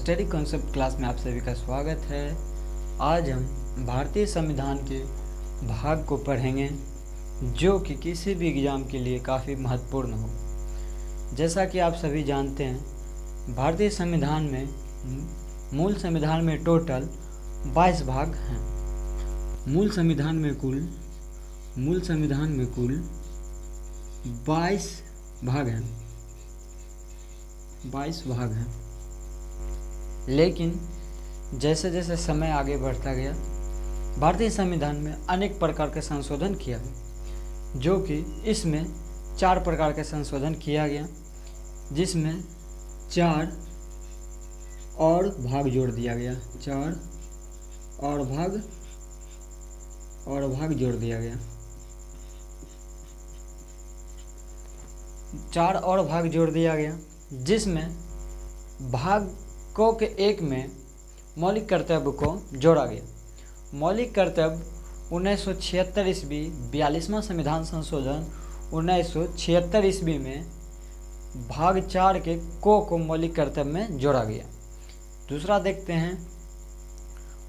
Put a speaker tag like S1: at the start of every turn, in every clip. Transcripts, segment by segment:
S1: Study concept class में आप सभी का स्वागत है। आज हम भारतीय संविधान के भाग को पढ़ेंगे जो कि किसी भी एग्ज़ाम के लिए काफ़ी महत्वपूर्ण हो। जैसा कि आप सभी जानते हैं, भारतीय संविधान में मूल संविधान में टोटल 22 भाग हैं। मूल संविधान में कुल 22 भाग हैं। 22 भाग हैं। लेकिन जैसे जैसे समय आगे बढ़ता गया, भारतीय संविधान में अनेक प्रकार के संशोधन किया गया, जो कि इसमें 4 प्रकार के संशोधन किया गया, जिसमें 4 और भाग जोड़ दिया गया। 4 और भाग जोड़ दिया गया। 4 और भाग जोड़ दिया गया, जिसमें भागों के एक में मौलिक कर्तव्य को जोड़ा गया। मौलिक कर्तव्य 1976 ईस्वी 42वां संविधान संशोधन 1976 ईस्वी में भाग 4 के को मौलिक कर्तव्य में जोड़ा गया। दूसरा देखते हैं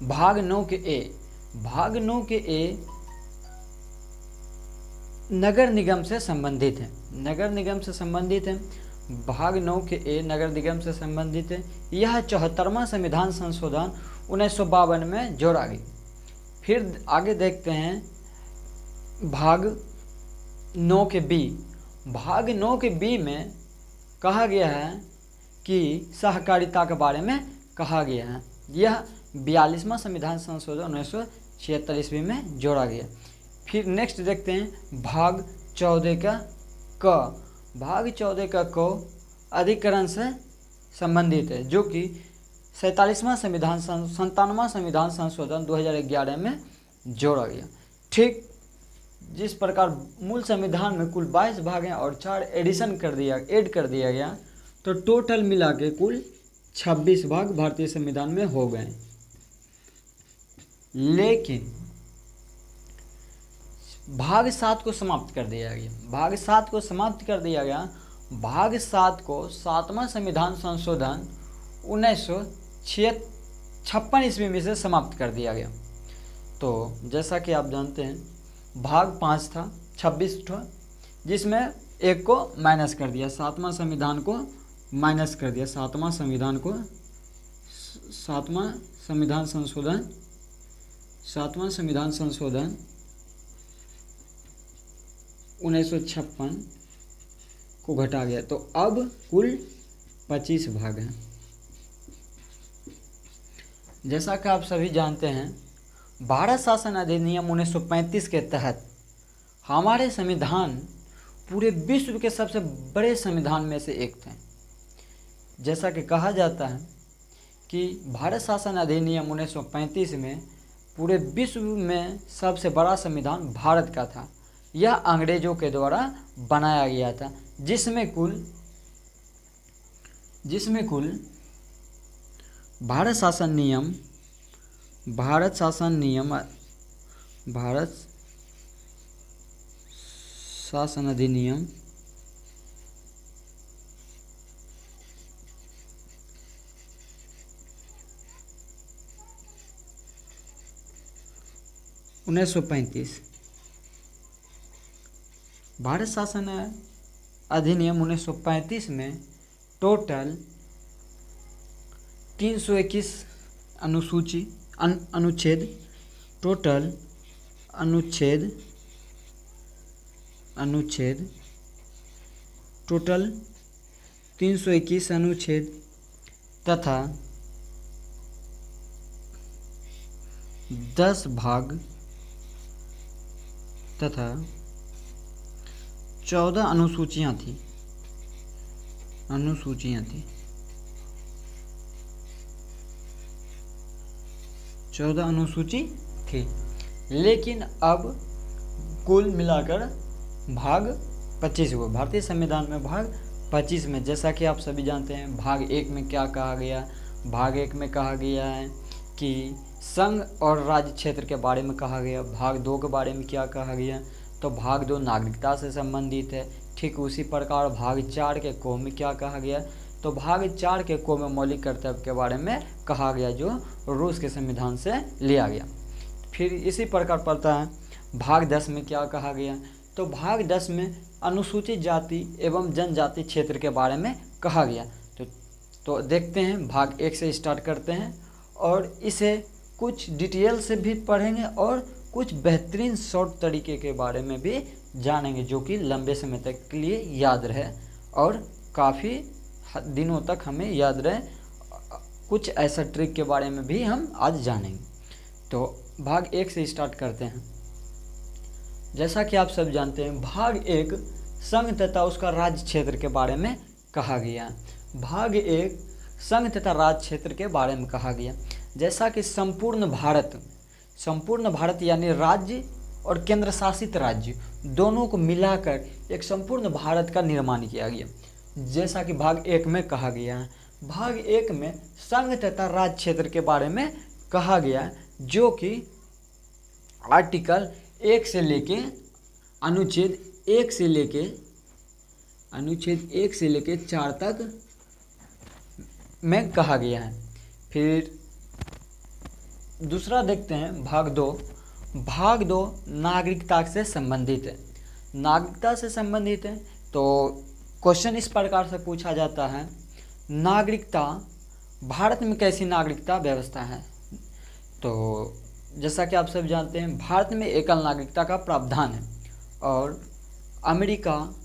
S1: भाग 9 के ए। भाग 9 के ए नगर निगम से संबंधित है। नगर निगम से संबंधित है। भाग 9 के ए नगर निगम से संबंधित है। यह 74वां संविधान संशोधन 1952 में जोड़ा गया। फिर आगे देखते हैं भाग 9 के बी। भाग 9 के बी में कहा गया है कि सहकारिता के बारे में कहा गया है। यह 42वां संविधान संशोधन 1976 ईस्वी में जोड़ा गया। फिर नेक्स्ट देखते हैं भाग 14 का क। भाग 14 का क अधिकरण से संबंधित है, जो कि 47वां संविधान संशोधन 2011 में जोड़ा गया। ठीक जिस प्रकार मूल संविधान में कुल 22 भाग हैं और 4 ऐड कर दिया गया, तो टोटल मिला के कुल 26 भाग भारतीय संविधान में हो गए। लेकिन भाग 7 को समाप्त कर दिया गया। भाग 7 को समाप्त कर दिया गया। भाग 7 को 7वां संविधान संशोधन 1956 ईस्वी में से समाप्त कर दिया गया। तो जैसा कि आप जानते हैं, भाग 5 था 26 था, जिसमें एक को माइनस कर दिया। 7वां संविधान को माइनस कर दिया। 7वां संविधान संशोधन 1956 को घटा गया। तो अब कुल 25 भाग हैं। जैसा कि आप सभी जानते हैं, भारत शासन अधिनियम 1935 के तहत हमारे संविधान पूरे विश्व के सबसे बड़े संविधान में से एक थे। जैसा कि कहा जाता है कि भारत शासन अधिनियम 1935 में पूरे विश्व में सबसे बड़ा संविधान भारत का था। यह अंग्रेजों के द्वारा बनाया गया था, जिसमें भारत शासन अधिनियम 1935। भारत शासन अधिनियम 1935 में टोटल 321 अनुच्छेद 321 अनुच्छेद तथा 10 भाग तथा 14 अनुसूचियाँ थी। 14 अनुसूची थी। लेकिन अब कुल मिलाकर भाग 25 हुए। भारतीय संविधान में भाग 25 में, जैसा कि आप सभी जानते हैं, भाग 1 में क्या कहा गया। भाग 1 में कहा गया है कि संघ और राज्य क्षेत्र के बारे में कहा गया। भाग 2 के बारे में क्या कहा गया, तो भाग 2 नागरिकता से संबंधित है। ठीक उसी प्रकार भाग 4 के को में क्या कहा गया तो भाग 4 के को में मौलिक कर्तव्य के बारे में कहा गया, जो रूस के संविधान से लिया गया। फिर इसी प्रकार पढ़ता है भाग 10 में क्या कहा गया। तो भाग 10 में अनुसूचित जाति एवं जनजाति क्षेत्र के बारे में कहा गया। तो देखते हैं, भाग 1 से स्टार्ट करते हैं और इसे कुछ डिटेल से भी पढ़ेंगे और कुछ बेहतरीन शॉर्ट तरीके के बारे में भी जानेंगे, जो कि लंबे समय तक के लिए याद रहे और काफ़ी दिनों तक हमें याद रहे। कुछ ऐसा ट्रिक के बारे में भी हम आज जानेंगे। तो भाग 1 से स्टार्ट करते हैं। जैसा कि आप सब जानते हैं, भाग 1 संघ तथा उसका राज्य क्षेत्र के बारे में कहा गया। भाग 1 संघ तथा राज्य क्षेत्र के बारे में कहा गया। जैसा कि संपूर्ण भारत यानी राज्य और केंद्र शासित राज्य दोनों को मिलाकर एक संपूर्ण भारत का निर्माण किया गया, जैसा कि भाग 1 में कहा गया है। भाग 1 में संघ तथा राज्य क्षेत्र के बारे में कहा गया, जो कि आर्टिकल 1 से लेके अनुच्छेद 1 से लेके 4 तक में कहा गया है। फिर दूसरा देखते हैं भाग 2। भाग 2 नागरिकता से संबंधित है। नागरिकता से संबंधित है तो क्वेश्चन इस प्रकार से पूछा जाता है, नागरिकता भारत में कैसी नागरिकता व्यवस्था है। तो जैसा कि आप सब जानते हैं, भारत में एकल नागरिकता का प्रावधान है और अमेरिका,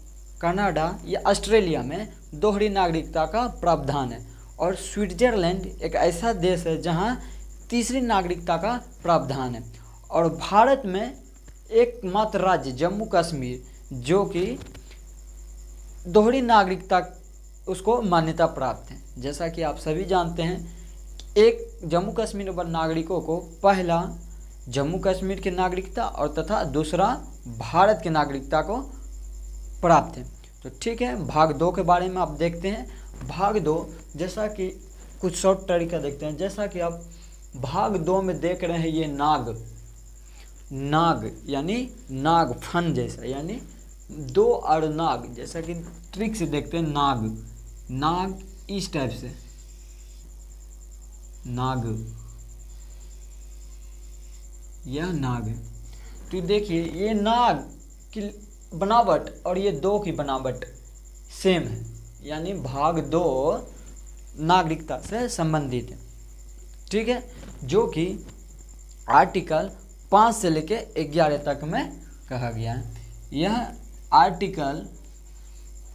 S1: कनाडा या ऑस्ट्रेलिया में दोहरी नागरिकता का प्रावधान है और स्विट्जरलैंड एक ऐसा देश है जहां तीसरी नागरिकता का प्रावधान है। और भारत में एकमात्र राज्य जम्मू कश्मीर, जो कि दोहरी नागरिकता उसको मान्यता प्राप्त है। जैसा कि आप सभी जानते हैं, एक जम्मू कश्मीर व नागरिकों को पहला जम्मू कश्मीर की नागरिकता और तथा दूसरा भारत की नागरिकता को प्राप्त है। तो ठीक है, भाग 2 के बारे में आप देखते हैं। भाग 2 जैसा कि कुछ शॉर्ट तरीका देखते हैं। जैसा कि आप भाग 2 में देख रहे हैं, ये नाग यानी नाग फन जैसा, यानी 2 और नाग, जैसा कि ट्रिक से देखते हैं, नाग इस टाइप से नाग, यह नाग है। तो देखिए, ये नाग की बनावट और ये 2 की बनावट सेम है, यानी भाग 2 नागरिकता से संबंधित है। ठीक है, जो कि आर्टिकल 5 से लेके 11 तक में कहा गया है। यह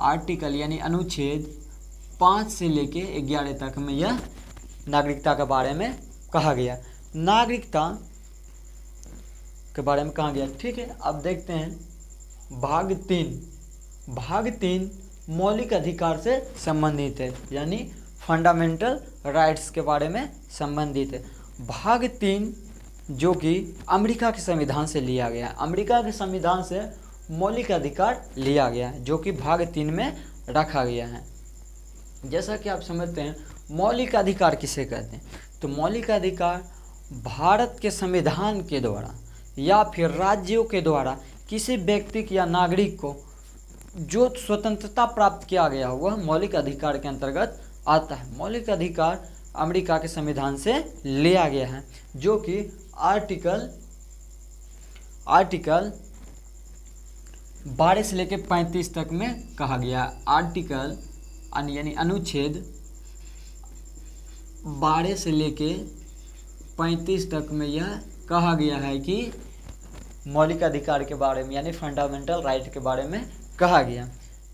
S1: आर्टिकल यानी अनुच्छेद 5 से लेके 11 तक में यह नागरिकता के बारे में कहा गया। नागरिकता के बारे में कहा गया। ठीक है, अब देखते हैं भाग 3 मौलिक अधिकार से संबंधित है, यानी फंडामेंटल राइट्स के बारे में संबंधित है। भाग 3 जो कि अमेरिका के संविधान से लिया गया, अमेरिका के संविधान से मौलिक अधिकार लिया गया, जो कि भाग 3 में रखा गया है। जैसा कि आप समझते हैं, मौलिक अधिकार किसे कहते हैं। तो मौलिक अधिकार भारत के संविधान के द्वारा या फिर राज्यों के द्वारा किसी व्यक्ति या नागरिक को जो स्वतंत्रता प्राप्त किया गया, वह मौलिक अधिकार के अंतर्गत आता है। मौलिक अधिकार अमेरिका के संविधान से लिया गया है, जो कि आर्टिकल 12 से लेकर 35 तक में कहा गया। आर्टिकल यानी अनुच्छेद 12 से लेके 35 तक में यह कहा गया है कि मौलिक अधिकार के बारे में यानी फंडामेंटल राइट के बारे में कहा गया।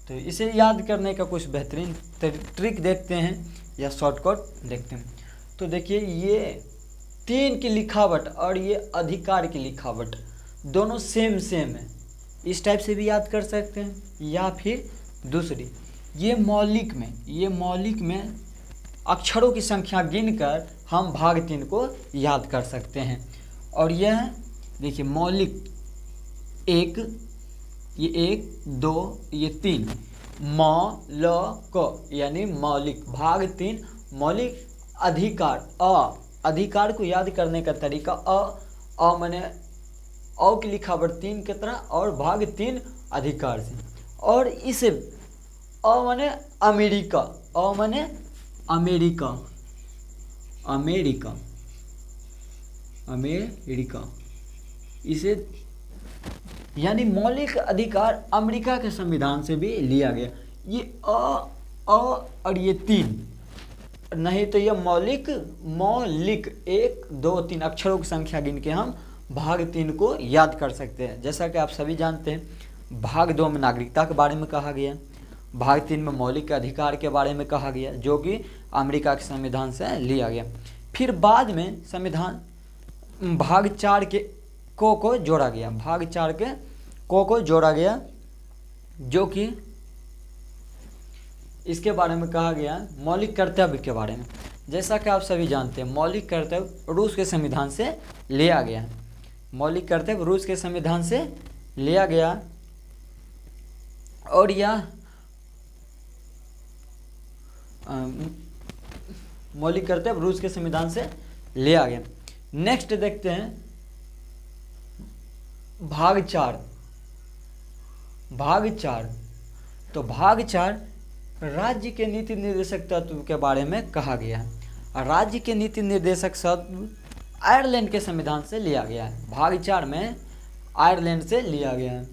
S1: तो इसे याद करने का कुछ बेहतरीन ट्रिक देखते हैं या शॉर्टकट देखते हैं। तो देखिए, ये 3 की लिखावट और ये अधिकार की लिखावट दोनों सेम है। इस टाइप से भी याद कर सकते हैं, या फिर दूसरी, ये मौलिक में अक्षरों की संख्या गिनकर हम भाग 3 को याद कर सकते हैं। और यह देखिए, मौलिक 1, ये 1 2 ये 3, मौलिक यानी मौलिक। भाग 3 मौलिक अधिकार, अधिकार को याद करने का तरीका माने अ की लिखावट 3 की तरह और भाग 3 अधिकार से। और इसे माने अमेरिका, अ माने अमेरिका, अमेरिका, अमेरिका, इसे यानी मौलिक अधिकार अमेरिका के संविधान से भी लिया गया। ये अ और ये तीन, नहीं तो ये मौलिक 1 2 3 अक्षरों की संख्या गिन के हम भाग 3 को याद कर सकते हैं। जैसा कि आप सभी जानते हैं, भाग 2 में नागरिकता के बारे में कहा गया, भाग 3 में मौलिक अधिकार के बारे में कहा गया, जो कि अमेरिका के संविधान से लिया गया। फिर बाद में संविधान भाग 4 के को जोड़ा गया, भाग 4 के को जोड़ा गया, जो कि इसके बारे में कहा गया मौलिक कर्तव्य के बारे में। जैसा कि आप सभी जानते हैं, मौलिक कर्तव्य रूस के संविधान से लिया गया है, मौलिक कर्तव्य रूस के संविधान से लिया गया, और यह मौलिक कर्तव्य रूस के संविधान से लिया गया। नेक्स्ट देखते हैं भाग 4, भाग 4। तो भाग 4 राज्य के नीति निर्देशक तत्व के बारे में कहा गया है। राज्य के नीति निर्देशक तत्व आयरलैंड के संविधान से लिया गया है, भाग 4 में आयरलैंड से लिया गया है।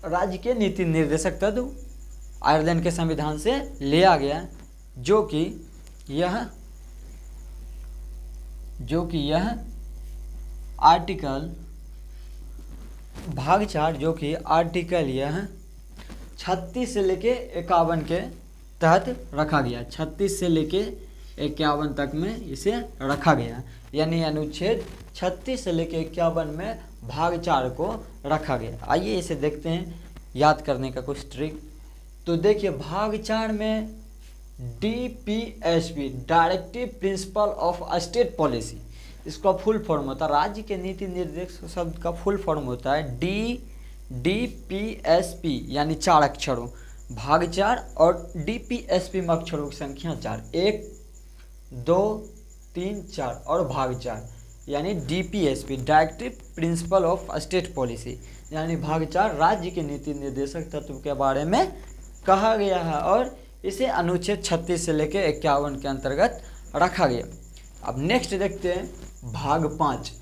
S1: राज्य के नीति निर्देशक तत्व आयरलैंड के संविधान से लिया गया, जो कि यह आर्टिकल भाग 4, जो कि आर्टिकल यह 36 से लेके 51 के तहत रखा गया, 36 से लेके 51 तक में इसे रखा गया, यानी अनुच्छेद 36 से लेके 51 में भाग 4 को रखा गया। आइए इसे देखते हैं, याद करने का कुछ ट्रिक। तो देखिए, भाग 4 में DPSP, directive principle of state policy, इसका फुल फॉर्म होता है, राज्य के नीति निर्देश शब्द का फुल फॉर्म होता है DPSP, यानी 4 अक्षरों, भाग 4 और DPSP में अक्षरों की संख्या 4, 1 2 3 4 और भाग 4, यानी DPSP, directive principle of state policy, यानी भाग 4 राज्य के नीति निर्देशक तत्व के बारे में कहा गया है, और इसे अनुच्छेद 36 से लेकर 51 के अंतर्गत रखा गया। अब नेक्स्ट देखते हैं भाग 5।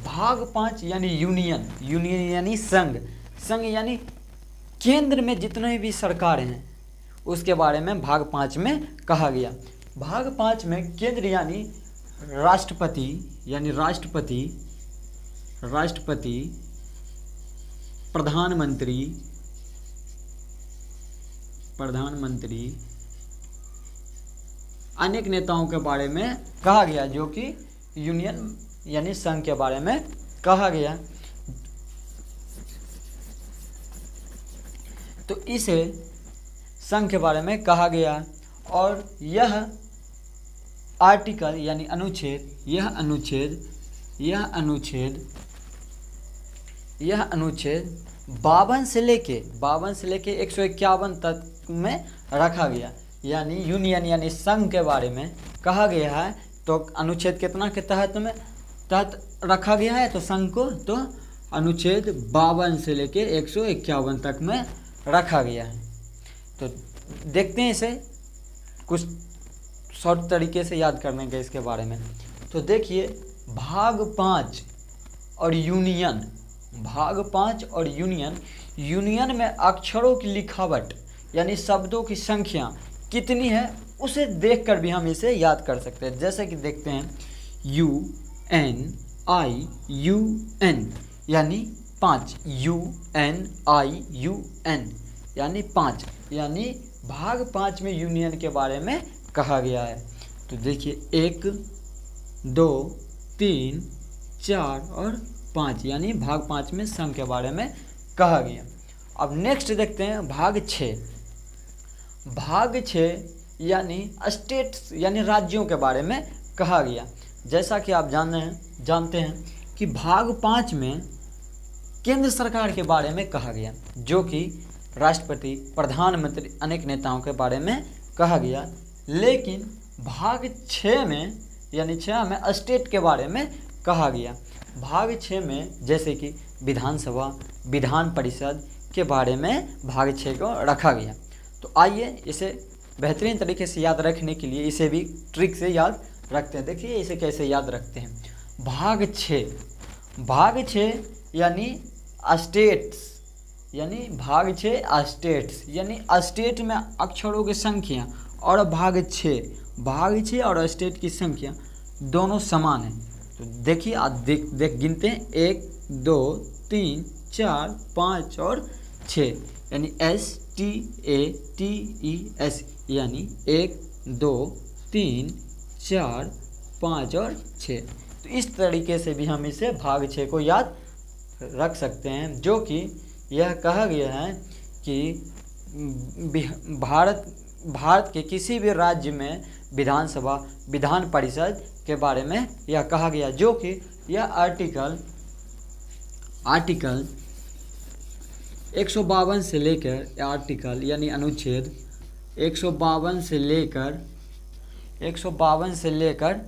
S1: भाग 5 यानी यूनियन, यूनियन यानी संघ, संघ यानी केंद्र में जितने भी सरकारें हैं उसके बारे में भाग 5 में कहा गया। भाग 5 में केंद्र यानी राष्ट्रपति, यानी राष्ट्रपति, प्रधानमंत्री, अनेक नेताओं के बारे में कहा गया, जो कि यूनियन यानी संघ के बारे में कहा गया। तो इसे संघ के बारे में कहा गया, और यह आर्टिकल यानी अनुच्छेद, यह अनुच्छेद 52 से लेके 151 तक में रखा गया, यानी यूनियन यानी संघ के बारे में कहा गया है। तो अनुच्छेद कितना के तहत रखा गया है, तो संघ को तो अनुच्छेद 52 से लेकर 151 तक में रखा गया है। तो देखते हैं इसे कुछ शॉर्ट तरीके से याद करने के इसके बारे में। तो देखिए, भाग 5 और यूनियन, भाग 5 और यूनियन में अक्षरों की लिखावट यानी शब्दों की संख्या कितनी है उसे देखकर भी हम इसे याद कर सकते हैं। जैसे कि देखते हैं UNIUN यानी 5, UNIUN यानी 5, यानी भाग 5 में यूनियन के बारे में कहा गया है। तो देखिए 1 2 3 4 और 5, यानी भाग 5 में संघ के बारे में कहा गया। अब नेक्स्ट देखते हैं भाग 6। भाग 6 यानी स्टेट्स यानी राज्यों के बारे में कहा गया। जैसा कि आप जानते हैं कि भाग 5 में केंद्र सरकार के बारे में कहा गया, जो कि राष्ट्रपति, प्रधानमंत्री, अनेक नेताओं के बारे में कहा गया। लेकिन भाग 6 में यानी 6 में स्टेट के बारे में कहा गया। भाग 6 में जैसे कि विधानसभा, विधान परिषद के बारे में भाग 6 को रखा गया। तो आइए इसे बेहतरीन तरीके से याद रखने के लिए इसे भी ट्रिक से याद रखते हैं। देखिए इसे कैसे याद रखते हैं। भाग 6, भाग 6 यानी स्टेट्स, यानी भाग 6 स्टेट्स, यानी स्टेट में अक्षरों की संख्या और भाग 6 और स्टेट की संख्या दोनों समान हैं। तो देखिए आप देख गिनते हैं 1 2 3 4 5 और 6, यानी STATES, यानी 1 2 3 4 5 और 6। तो इस तरीके से भी हम इसे भाग 6 को याद रख सकते हैं, जो कि यह कहा गया है कि भारत के किसी भी राज्य में विधानसभा विधान परिषद के बारे में यह कहा गया, जो कि यह आर्टिकल 152 से लेकर आर्टिकल यानी अनुच्छेद 152 से लेकर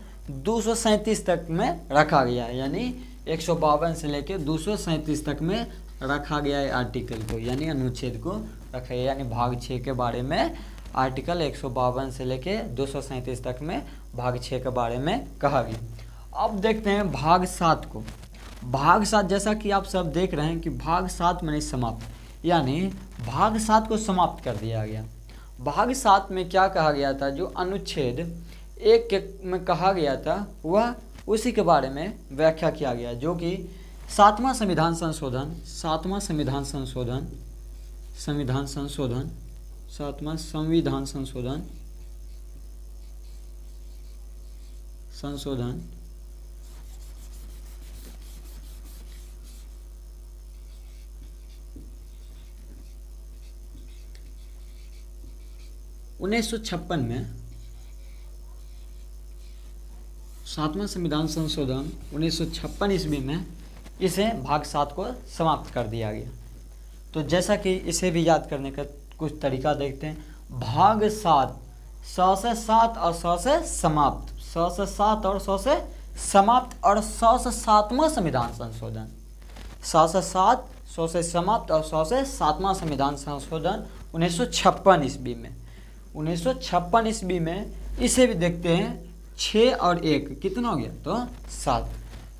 S1: 237 तक में रखा गया है, यानी 152 से लेकर 237 तक में रखा गया है आर्टिकल को, यानी अनुच्छेद को रखा गया, यानी भाग 6 के बारे में आर्टिकल 152 से लेकर 237 तक में भाग 6 के बारे में कहा गया। अब देखते हैं भाग 7 को। भाग 7 जैसा कि आप सब देख रहे हैं कि भाग 7 माने समाप्त, यानी भाग 7 को समाप्त कर दिया गया। भाग 7 में क्या कहा गया था, जो अनुच्छेद 1 के में कहा गया था वह उसी के बारे में व्याख्या किया गया, जो कि 7वां संविधान संशोधन 7वां संविधान संशोधन 1956 में 7वां संविधान संशोधन 1956 ईस्वी में इसे भाग 7 को समाप्त कर दिया गया। तो जैसा कि इसे भी याद करने का कुछ तरीका देखते हैं। भाग 7 100 से 7 और 100 से समाप्त, 100 से 7 और 100 से समाप्त और 100 से 7वां संविधान संशोधन, 100 से 7 100 से समाप्त और 100 से 7वां संविधान संशोधन 1956 ईस्वी में। 1956 ईस्वी में इसे भी देखते हैं। 6 और 1 कितना हो गया, तो 7,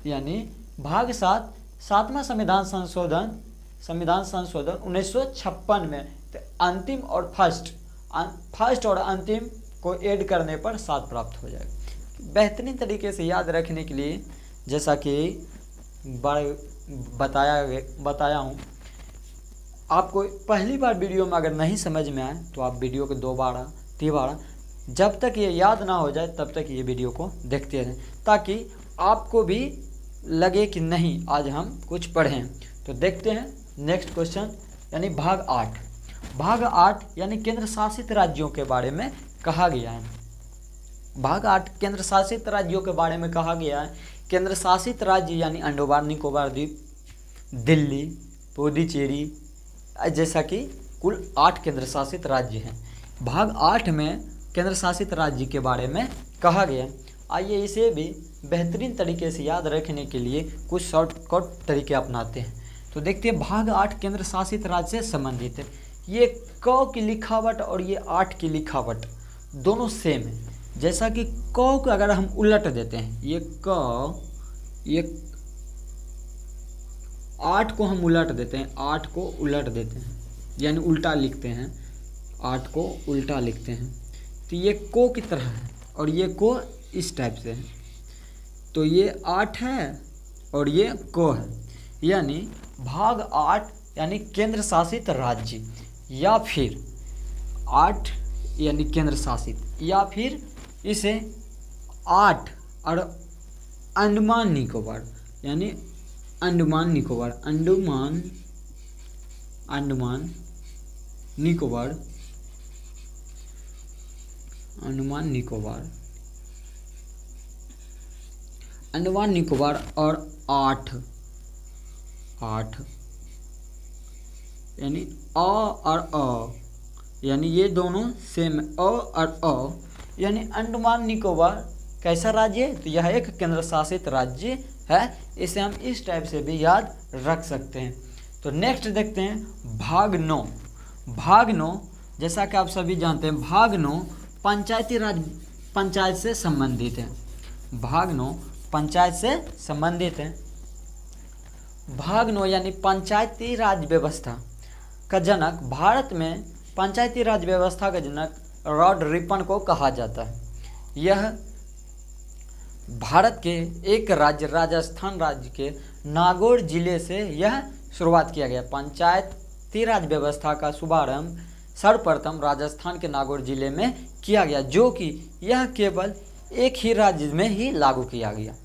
S1: यानी भाग 7 7वां संविधान संशोधन 1956 में। तो अंतिम और फर्स्ट और अंतिम को ऐड करने पर 7 प्राप्त हो जाएगा। बेहतरीन तरीके से याद रखने के लिए जैसा कि बताया हूँ, आपको पहली बार वीडियो में अगर नहीं समझ में आए तो आप वीडियो को 2 बार 3 बार, जब तक ये याद ना हो जाए तब तक ये वीडियो को देखते रहें, ताकि आपको भी लगे कि नहीं आज हम कुछ पढ़ें। तो देखते हैं नेक्स्ट क्वेश्चन, यानी भाग 8। भाग 8 यानी केंद्र शासित राज्यों के बारे में कहा गया है। भाग 8 केंद्र शासित राज्यों के बारे में कहा गया है। केंद्र शासित राज्य यानी अंडमान निकोबार द्वीप, दिल्ली, पुडुचेरी, जैसा कि कुल 8 केंद्र शासित राज्य हैं। भाग 8 में केंद्र शासित राज्य के बारे में कहा गया। आइए इसे भी बेहतरीन तरीके से याद रखने के लिए कुछ शॉर्टकट तरीके अपनाते हैं। तो देखते हैं भाग 8 केंद्र शासित राज्य से संबंधित है। ये क की लिखावट और ये 8 की लिखावट दोनों सेम है। जैसा कि क को अगर हम उलट देते हैं, ये 8 को हम उलट देते हैं, 8 को उलट देते हैं, यानी उल्टा लिखते हैं, 8 को उल्टा लिखते हैं, तो ये को की तरह है और ये को इस टाइप से है। तो ये 8 है और ये को है, यानी भाग 8 यानी केंद्र शासित राज्य, या फिर 8 यानी केंद्र शासित, या फिर इसे 8 और अंडमान निकोबार यानी अंडमान निकोबार और 8 यानी अ और अ, यानी ये दोनों सेम अ और अ, यानी अंडमान निकोबार कैसा राज्य है, तो यह एक केंद्र शासित राज्य है। इसे हम इस टाइप से भी याद रख सकते हैं। तो नेक्स्ट देखते हैं भाग 9। भाग 9 जैसा कि आप सभी जानते हैं भाग 9 पंचायती राज पंचायत से संबंधित है। भाग 9 पंचायत से संबंधित है। भाग 9 यानी पंचायती राज व्यवस्था का जनक, भारत में पंचायती राज व्यवस्था का जनक लॉर्ड रिपन को कहा जाता है। यह भारत के एक राज्य राजस्थान राज्य के नागौर जिले से यह शुरुआत किया गया। पंचायती राज व्यवस्था का शुभारंभ सर्वप्रथम राजस्थान के नागौर जिले में किया गया, जो कि यह केवल एक ही राज्य में ही लागू किया गया।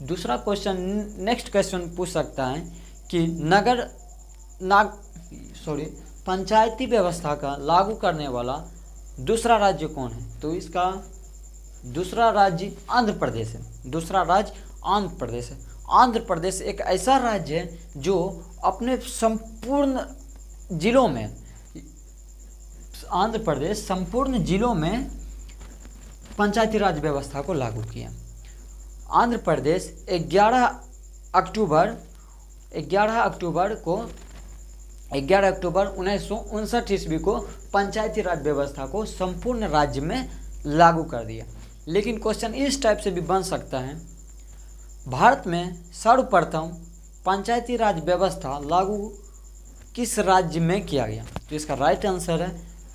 S1: दूसरा क्वेश्चन, नेक्स्ट क्वेश्चन पूछ सकता है कि पंचायती व्यवस्था का लागू करने वाला दूसरा राज्य कौन है? तो इसका दूसरा राज्य आंध्र प्रदेश है। दूसरा राज्य आंध्र प्रदेश है। आंध्र प्रदेश एक ऐसा राज्य है जो अपने संपूर्ण जिलों में, आंध्र प्रदेश संपूर्ण जिलों में पंचायती राज व्यवस्था को लागू किया। आंध्र प्रदेश 11 अक्टूबर 1959 ईस्वी को पंचायती राज व्यवस्था को संपूर्ण राज्य में लागू कर दिया। लेकिन क्वेश्चन इस टाइप से भी बन सकता है, भारत में सर्वप्रथम पंचायती राज व्यवस्था लागू किस राज्य में किया गया? तो इसका राइट आंसर है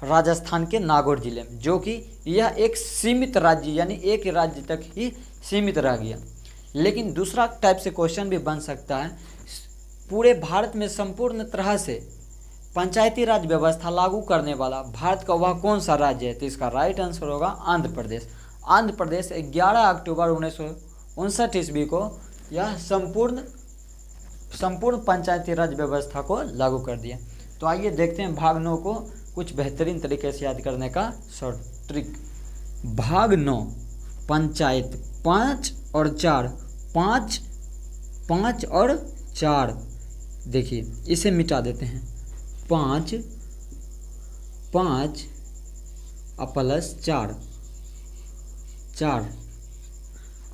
S1: राजस्थान के नागौर जिले में, जो कि यह एक सीमित राज्य यानी एक राज्य तक ही सीमित रह गया। लेकिन दूसरा टाइप से क्वेश्चन भी बन सकता है, पूरे भारत में संपूर्ण तरह से पंचायती राज व्यवस्था लागू करने वाला भारत का वह कौन सा राज्य है? तो इसका राइट आंसर होगा आंध्र प्रदेश। आंध्र प्रदेश 11 अक्टूबर 1959 ईस्वी को यह संपूर्ण पंचायती राज व्यवस्था को लागू कर दिया। तो आइए देखते हैं भाग 9 को कुछ बेहतरीन तरीके से याद करने का शॉर्ट ट्रिक। भाग 9 पंचायत 5 और 4, 5 और 4, देखिए इसे मिटा देते हैं। 5 प्लस 4,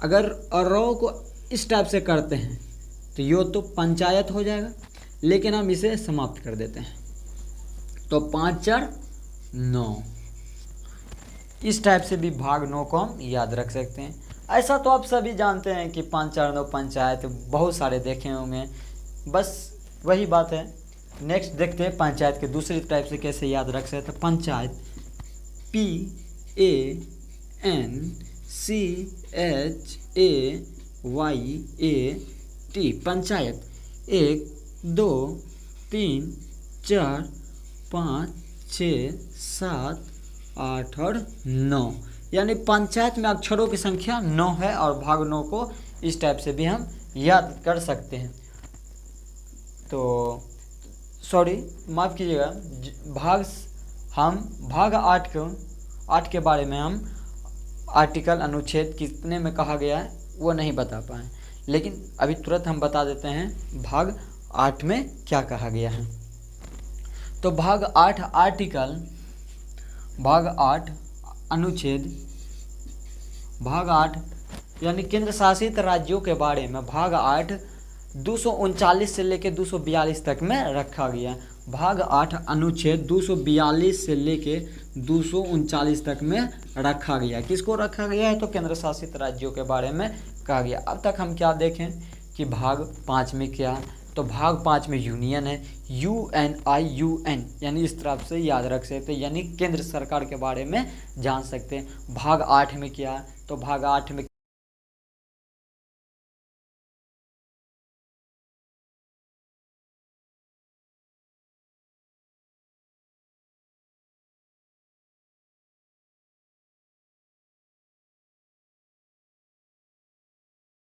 S1: अगर रॉ को इस टाइप से करते हैं तो यो तो पंचायत हो जाएगा, लेकिन हम इसे समाप्त कर देते हैं तो 5 4 9। इस टाइप से भी भाग 9 को हम याद रख सकते हैं। ऐसा तो आप सभी जानते हैं कि 5 4 9 पंचायत बहुत सारे देखे होंगे, बस वही बात है। नेक्स्ट देखते हैं पंचायत के दूसरी टाइप से कैसे याद रख सकते हैं। पंचायत PANCHAYAT, पंचायत 1 2 3 4 5 6 7 8 और 9, यानी पंचायत में अक्षरों की संख्या 9 है और भाग 9 को इस टाइप से भी हम याद कर सकते हैं। तो माफ़ कीजिएगा, भाग 8 के बारे में हम आर्टिकल अनुच्छेद कितने में कहा गया है वो नहीं बता पाए, लेकिन अभी तुरंत हम बता देते हैं भाग 8 में क्या कहा गया है। तो भाग 8 अनुच्छेद, भाग 8 यानी केंद्र शासित राज्यों के बारे में भाग 8 239 से लेकर 242 तक में रखा गया। भाग 8 अनुच्छेद 242 से लेकर 239 तक में रखा गया। किसको रखा गया है? तो केंद्र शासित राज्यों के बारे में कहा गया। अब तक हम क्या देखें कि भाग 5 में क्या है? तो भाग 5 में यूनियन है, UNIUN, यानी इस तरह से याद रख सकते हैं, यानी केंद्र सरकार के बारे में जान सकते हैं। भाग 8 में क्या है? तो भाग 8 में